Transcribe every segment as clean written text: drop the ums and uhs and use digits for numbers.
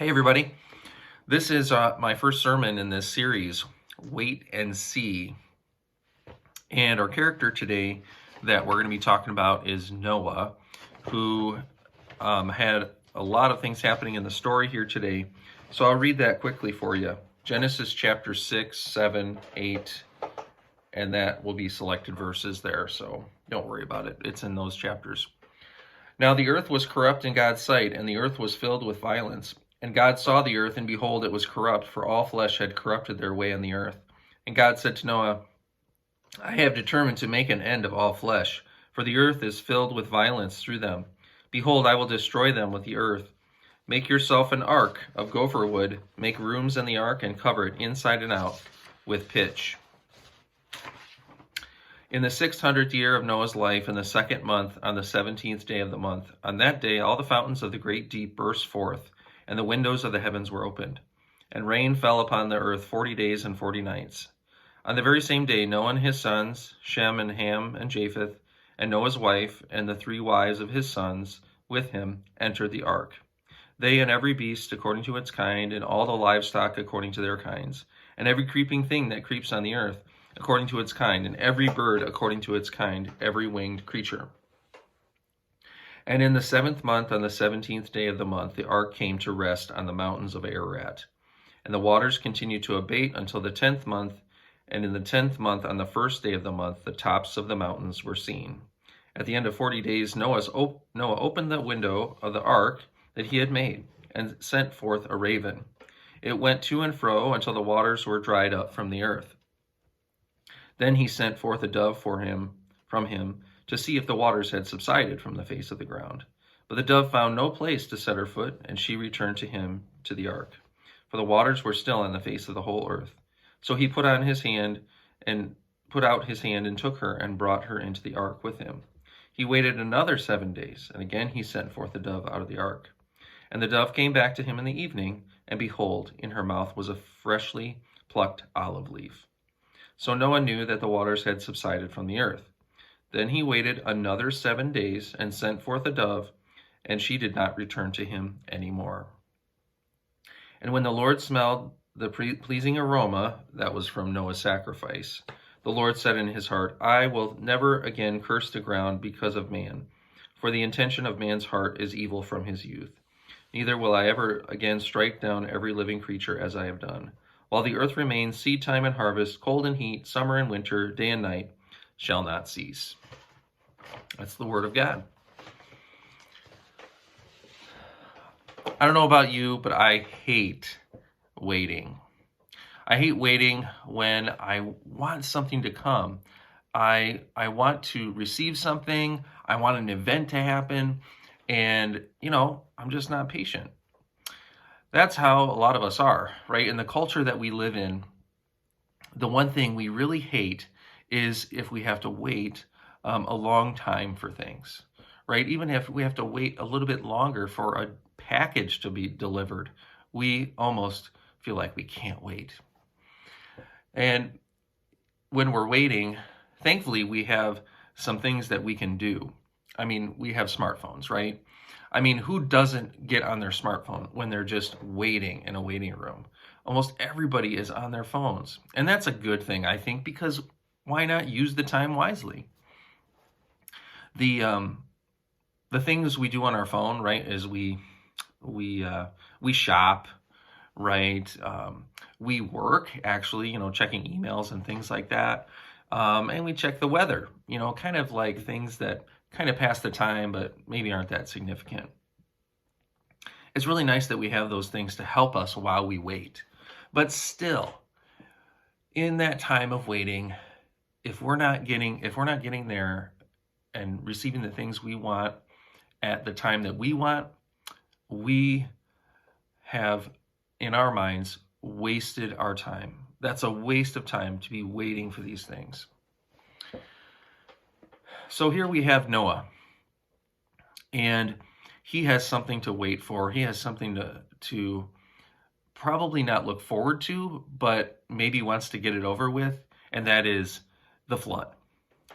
Hey, everybody. This is my first sermon in this series, Wait and See. And our character today that we're going to be talking about is Noah, who had a lot of things happening in the story here today. So I'll read that quickly for you. Genesis chapter 6, 7, 8, and that will be selected verses there. So don't worry about it. It's in those chapters. Now the earth was corrupt in God's sight, and the earth was filled with violence. And God saw the earth, and behold, it was corrupt, for all flesh had corrupted their way on the earth. And God said to Noah, I have determined to make an end of all flesh, for the earth is filled with violence through them. Behold, I will destroy them with the earth. Make yourself an ark of gopher wood, make rooms in the ark, and cover it inside and out with pitch. In the 600th year of Noah's life, in the second month, on the 17th day of the month, on that day all the fountains of the great deep burst forth, and the windows of the heavens were opened. And rain fell upon the earth 40 days and 40 nights. On the very same day, Noah and his sons, Shem and Ham and Japheth, and Noah's wife, and the 3 wives of his sons with him, entered the ark. They and every beast according to its kind, and all the livestock according to their kinds, and every creeping thing that creeps on the earth according to its kind, and every bird according to its kind, every winged creature. And in the 7th month, on the 17th day of the month, the ark came to rest on the mountains of Ararat. And the waters continued to abate until the 10th month, and in the 10th month, on the 1st day of the month, the tops of the mountains were seen. At the end of 40 days, Noah opened the window of the ark that he had made, and sent forth a raven. It went to and fro until the waters were dried up from the earth. Then he sent forth a dove from him, to see if the waters had subsided from the face of the ground. But the dove found no place to set her foot, and she returned to him to the ark. For the waters were still on the face of the whole earth. So he put out his hand and took her and brought her into the ark with him. He waited another 7 days, and again he sent forth the dove out of the ark. And the dove came back to him in the evening, and behold, in her mouth was a freshly plucked olive leaf. So Noah knew that the waters had subsided from the earth. Then he waited another 7 days and sent forth a dove, and she did not return to him any more. And when the Lord smelled the pleasing aroma that was from Noah's sacrifice, the Lord said in his heart, I will never again curse the ground because of man, for the intention of man's heart is evil from his youth. Neither will I ever again strike down every living creature as I have done. While the earth remains, seed time and harvest, cold and heat, summer and winter, day and night shall not cease. That's the word of God. I don't know about you, but I hate waiting. I hate waiting when I want something to come. I want to receive something. I want an event to happen. And, I'm just not patient. That's how a lot of us are, right? In the culture that we live in, the one thing we really hate is if we have to wait a long time for things, right? Even if we have to wait a little bit longer for a package to be delivered, we almost feel like we can't wait. And when we're waiting, thankfully, we have some things that we can do. I mean, we have smartphones, right? I mean, who doesn't get on their smartphone when they're just waiting in a waiting room? Almost everybody is on their phones. And that's a good thing, I think, because why not use the time wisely? The things we do on our phone, right, is we shop, right? We work, actually, checking emails and things like that. And we check the weather, kind of like things that kind of pass the time, but maybe aren't that significant. It's really nice that we have those things to help us while we wait. But still, in that time of waiting, if we're not getting there and receiving the things we want at the time that we want, we have, in our minds, wasted our time. That's a waste of time to be waiting for these things. So here we have Noah, and he has something to wait for. He has something to probably not look forward to, but maybe wants to get it over with, and that is the flood.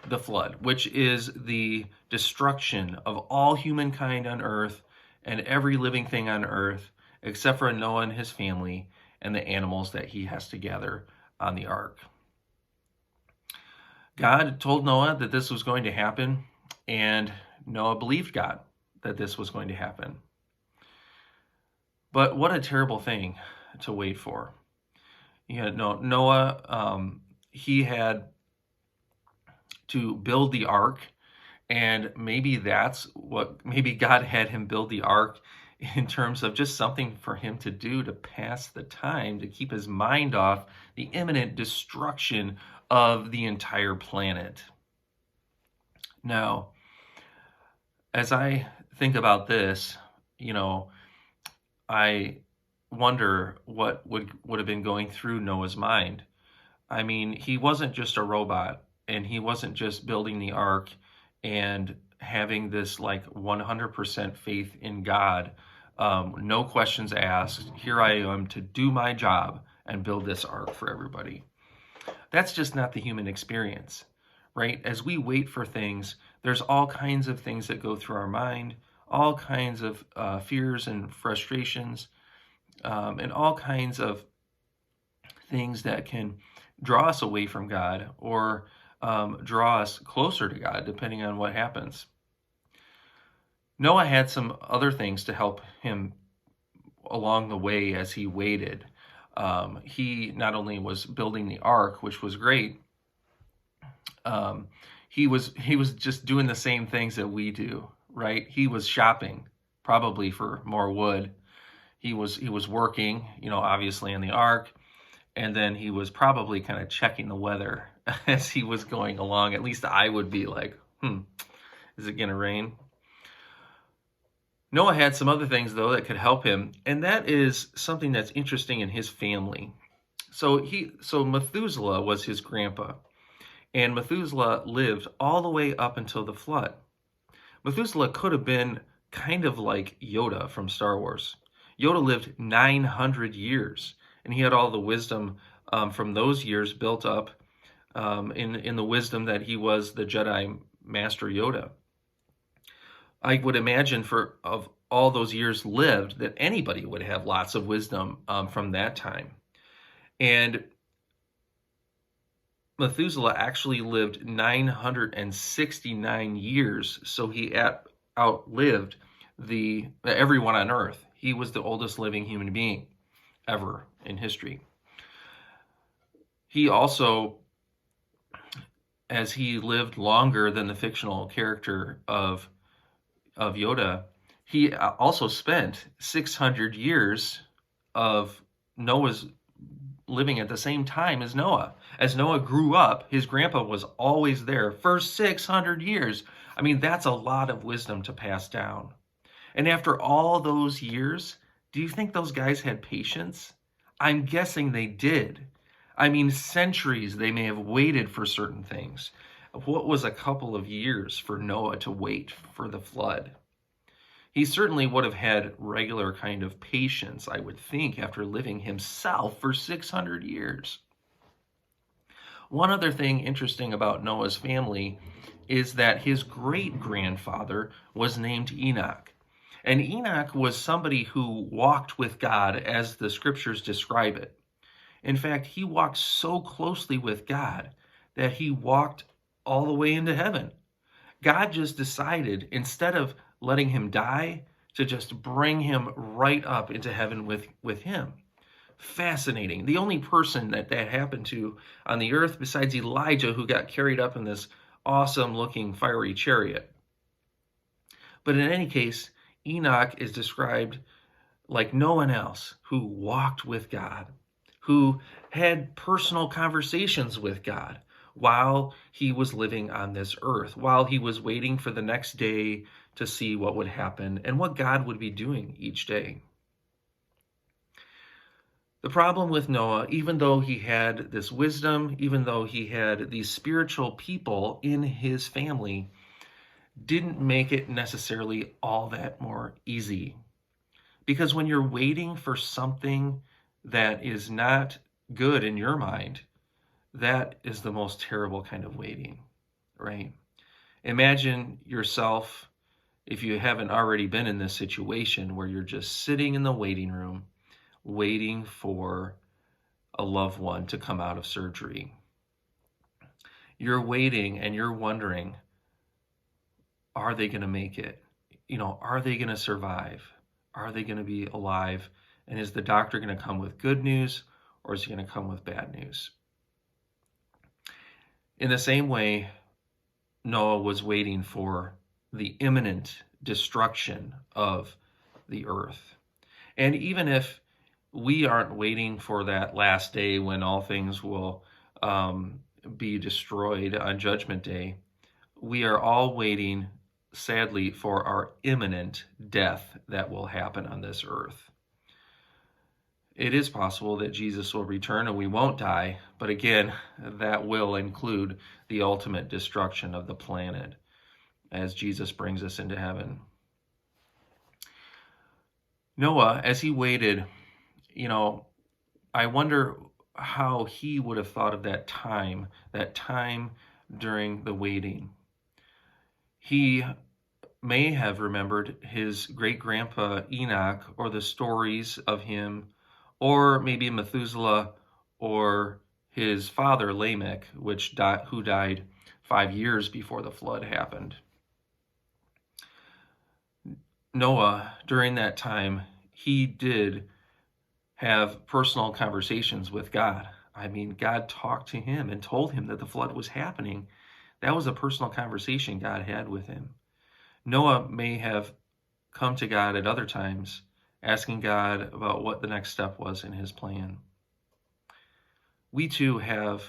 The flood, which is the destruction of all humankind on earth and every living thing on earth except for Noah and his family and the animals that he has to gather on the ark. God told Noah that this was going to happen, and Noah believed God that this was going to happen. But what a terrible thing to wait for. Noah, he had to build the ark, and maybe God had him build the ark in terms of just something for him to do to pass the time, to keep his mind off the imminent destruction of the entire planet. Now, as I think about this, I wonder what would have been going through Noah's mind. I mean, he wasn't just a robot, and he wasn't just building the ark and having this 100% faith in God, no questions asked. Here I am to do my job and build this ark for everybody. That's just not the human experience, right? As we wait for things, there's all kinds of things that go through our mind, all kinds of fears and frustrations, and all kinds of things that can draw us away from God or draw us closer to God, depending on what happens. Noah had some other things to help him along the way as he waited. He not only was building the ark, which was great, he was just doing the same things that we do, right? He was shopping, probably for more wood. He was working, obviously in the ark, and then he was probably kind of checking the weather as he was going along. At least I would be like, is it going to rain? Noah had some other things, though, that could help him, and that is something that's interesting in his family. So Methuselah was his grandpa, and Methuselah lived all the way up until the flood. Methuselah could have been kind of like Yoda from Star Wars. Yoda lived 900 years, and he had all the wisdom from those years built up in the wisdom that he was the Jedi Master Yoda. I would imagine of all those years lived that anybody would have lots of wisdom from that time. And Methuselah actually lived 969 years, so he outlived everyone on Earth. He was the oldest living human being ever in history. He also, as he lived longer than the fictional character of Yoda, he also spent 600 years of Noah's living at the same time as Noah. As Noah grew up, his grandpa was always there for 600 years. I mean, that's a lot of wisdom to pass down. And after all those years, do you think those guys had patience? I'm guessing they did. I mean, centuries they may have waited for certain things. What was a couple of years for Noah to wait for the flood? He certainly would have had regular kind of patience, I would think, after living himself for 600 years. One other thing interesting about Noah's family is that his great-grandfather was named Enoch. And Enoch was somebody who walked with God as the scriptures describe it. In fact, he walked so closely with God that he walked all the way into heaven. God just decided, instead of letting him die, to just bring him right up into heaven with him. Fascinating. The only person that happened to on the earth besides Elijah, who got carried up in this awesome-looking fiery chariot. But in any case, Enoch is described like no one else, who walked with God, who had personal conversations with God while he was living on this earth, while he was waiting for the next day to see what would happen and what God would be doing each day. The problem with Noah, even though he had this wisdom, even though he had these spiritual people in his family, didn't make it necessarily all that more easy. Because when you're waiting for something that is not good in your mind, that is the most terrible kind of waiting, right? Imagine yourself if you haven't already been in this situation where you're just sitting in the waiting room, waiting for a loved one to come out of surgery. You're waiting and you're wondering, are they going to make it? Are they going to survive? Are they going to be alive? And is the doctor going to come with good news, or is he going to come with bad news? In the same way, Noah was waiting for the imminent destruction of the earth. And even if we aren't waiting for that last day when all things will be destroyed on Judgment Day, we are all waiting, sadly, for our imminent death that will happen on this earth. It is possible that Jesus will return and we won't die, but again, that will include the ultimate destruction of the planet as Jesus brings us into heaven. Noah, as he waited, I wonder how he would have thought of that time during the waiting. He may have remembered his great-grandpa Enoch, or the stories of him, or maybe Methuselah, or his father Lamech, who died 5 years before the flood happened. Noah, during that time, he did have personal conversations with God. I mean, God talked to him and told him that the flood was happening. That was a personal conversation God had with him. Noah may have come to God at other times, asking God about what the next step was in his plan. We too have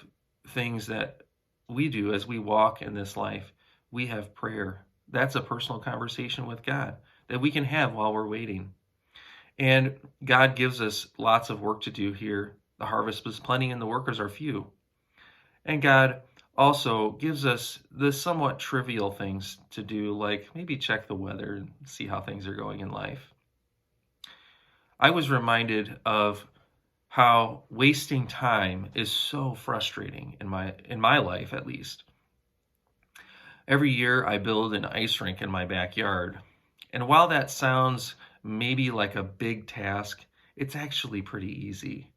things that we do as we walk in this life. We have prayer. That's a personal conversation with God that we can have while we're waiting. And God gives us lots of work to do here. The harvest is plenty and the workers are few. And God also gives us the somewhat trivial things to do, like maybe check the weather and see how things are going in life. I was reminded of how wasting time is so frustrating in my life, at least. Every year I build an ice rink in my backyard. And while that sounds maybe like a big task, it's actually pretty easy.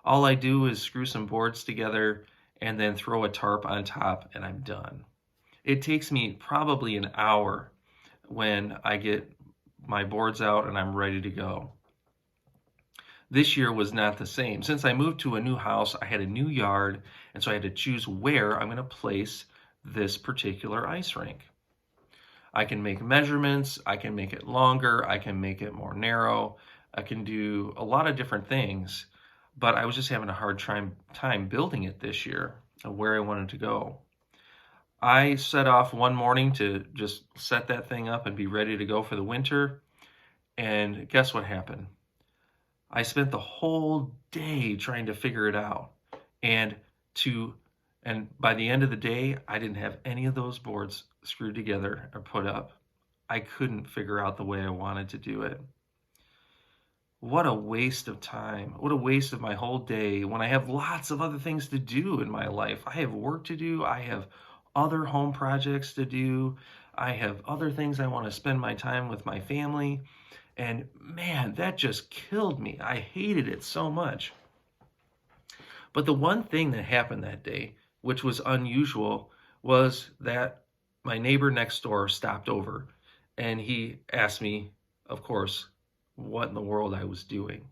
All I do is screw some boards together and then throw a tarp on top, and I'm done. It takes me probably an hour when I get my boards out and I'm ready to go. This year was not the same. Since I moved to a new house, I had a new yard, and so I had to choose where I'm going to place this particular ice rink. I can make measurements, I can make it longer, I can make it more narrow, I can do a lot of different things, but I was just having a hard time building it this year of where I wanted to go. I set off one morning to just set that thing up and be ready to go for the winter, and guess what happened? I spent the whole day trying to figure it out, and by the end of the day, I didn't have any of those boards screwed together or put up. I couldn't figure out the way I wanted to do it. What a waste of time. What a waste of my whole day when I have lots of other things to do in my life. I have work to do. I have other home projects to do. I have other things I want to spend my time with my family. And man, that just killed me. I hated it so much. But the one thing that happened that day, which was unusual, was that my neighbor next door stopped over and he asked me, of course, what in the world I was doing.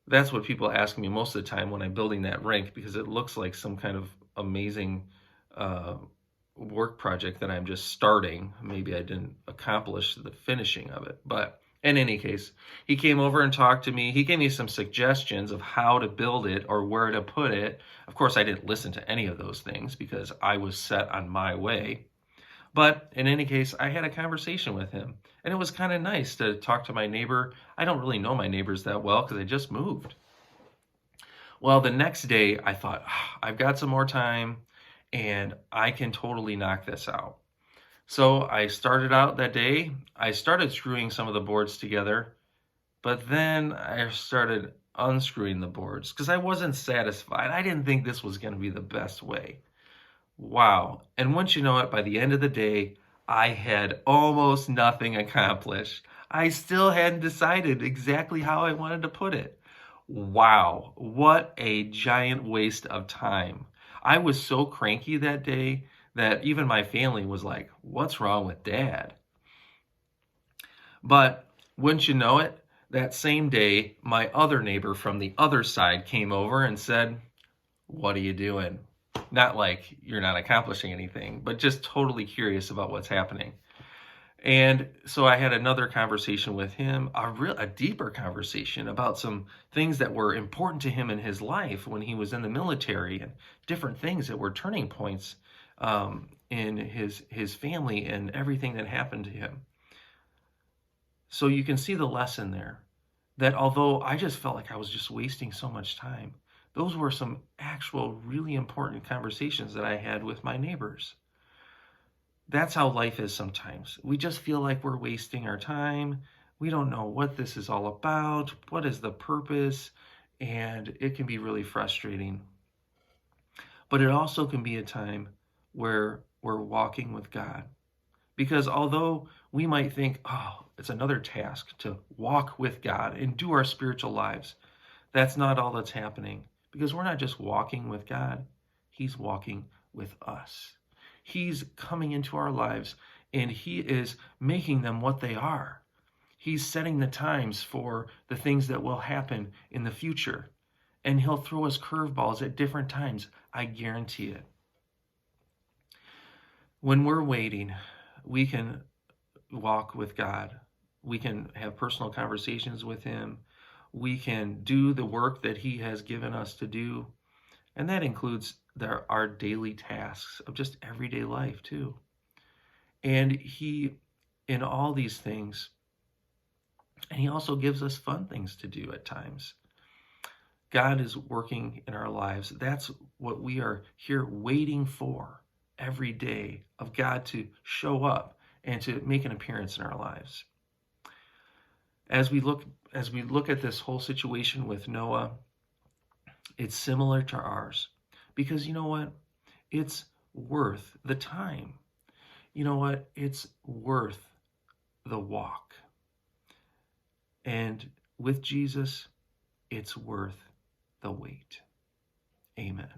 That's what people ask me most of the time when I'm building that rink, because it looks like some kind of amazing work project that I'm just starting. Maybe I didn't accomplish the finishing of it, but in any case, he came over and talked to me. He gave me some suggestions of how to build it or where to put it. Of course, I didn't listen to any of those things because I was set on my way. But in any case, I had a conversation with him, and it was kind of nice to talk to my neighbor. I don't really know my neighbors that well because I just moved. Well, the next day, I thought, I've got some more time, and I can totally knock this out. So I started out that day. I started screwing some of the boards together, but then I started unscrewing the boards because I wasn't satisfied. I didn't think this was going to be the best way. Wow. And once you know it, by the end of the day, I had almost nothing accomplished. I still hadn't decided exactly how I wanted to put it. Wow, what a giant waste of time. I was so cranky that day that even my family was like, "What's wrong with Dad?" But wouldn't you know it, that same day, my other neighbor from the other side came over and said, "What are you doing?" Not like you're not accomplishing anything, but just totally curious about what's happening. And so I had another conversation with him, a deeper conversation about some things that were important to him in his life when he was in the military, and different things that were turning points in his family and everything that happened to him. So you can see the lesson there, that although I just felt like I was just wasting so much time, those were some actual really important conversations that I had with my neighbors. That's how life is sometimes. We just feel like we're wasting our time. We don't know what this is all about. What is the purpose? And it can be really frustrating. But it also can be a time where we're walking with God. Because although we might think, oh, it's another task to walk with God and do our spiritual lives, that's not all that's happening. Because we're not just walking with God, He's walking with us. He's coming into our lives and He is making them what they are. He's setting the times for the things that will happen in the future. And He'll throw us curveballs at different times. I guarantee it. When we're waiting, we can walk with God. We can have personal conversations with Him. We can do the work that He has given us to do. And that includes our daily tasks of just everyday life too. And He, in all these things, and He also gives us fun things to do at times. God is working in our lives. That's what we are here waiting for every day, of God to show up and to make an appearance in our lives. As we look at this whole situation with Noah, it's similar to ours, because you know what? It's worth the time. You know what? It's worth the walk. And with Jesus, it's worth the wait. Amen.